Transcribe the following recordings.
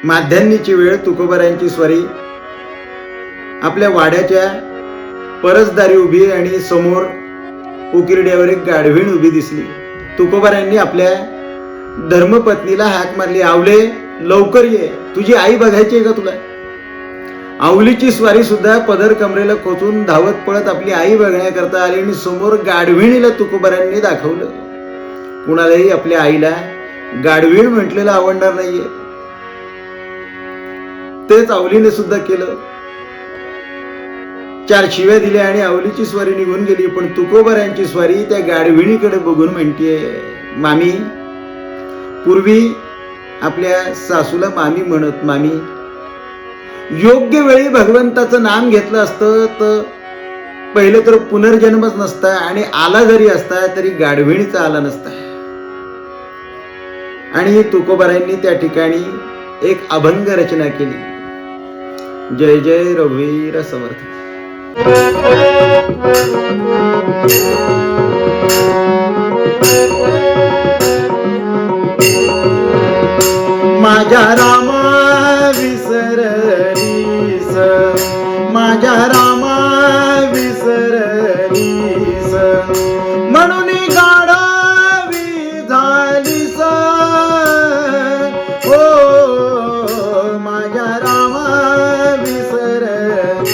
माध्यान्नीची वेळ तुकोबारायांची स्वारी आपल्या वाड्याच्या परसदारी उभी आणि समोर उकिरड्यावर एक गाढवीण उभी दिसली. तुकोबारायांनी आपल्या धर्मपत्नीला हाक मारली, आवले लवकर ये, तुझी आई बघायची आहे का तुला? आवलीची स्वारी सुद्धा पदर कमरेला खोचून धावत पळत आपली आई बघण्याकरता आली आणि समोर गाढविणीला तुकोबारायांनी दाखवलं. कुणालाही आपल्या आईला गाढवीण म्हटलेलं आवडणार नाहीये. तेच आवलीने सुद्धा केलं. 4 शिव्या दिल्या आणि आवलीची स्वारी निघून गेली. पण तुकोबारायांची स्वारी त्या गाढविणीकडे बघून म्हणतीये, मामी. पूर्वी आपल्या सासूला मामी म्हणत. मामी, योग्य वेळी भगवंताचं नाम घेतलं असतं तर पहिले तर पुनर्जन्मच नसता आणि आला जरी असता तरी गाढविणीचा आला नसता. आणि तुकोबारायांनी त्या ठिकाणी एक अभंग रचना केली. जय जय रघुवीर समर्थ. माझ्या रामा विसरलीस, माझ्या रामा विसरलीस, म्हणून गाढवी झालीस. हो माझ्या रामा विसरलीस.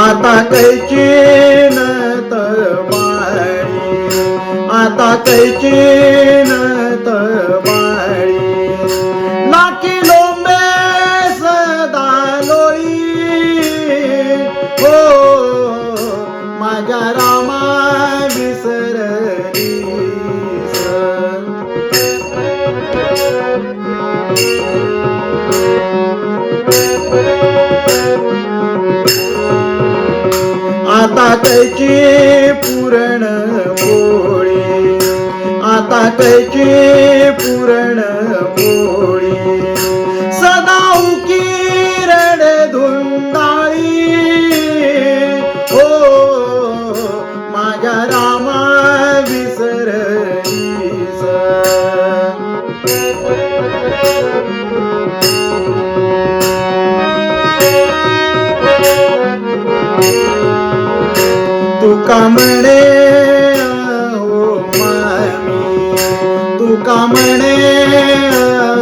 आता कैची नत माळी, आता कैची नत माळी, नाकी लोंबे सदा लोळी. हो माझ्या रामा विसरलीस. आता कैची पुरण पोळी, आता कैची पुरण पोळी, सदा उकिरड धुंदाळी. हो माझ्या रामा विसरलीस. तुका म्हणे हो मामी, तुका म्हणे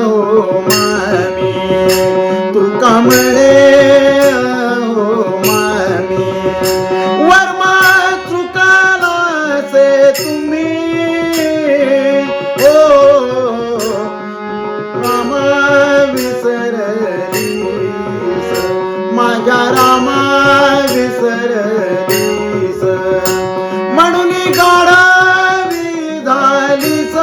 हो मामी, तुका म्हणे हो मामी, वर्मा चुकाला से तुम्ही. हो रामा विसरलीस, माझ्या रामा विसरलीस, म्हणून गाढवी झालीस.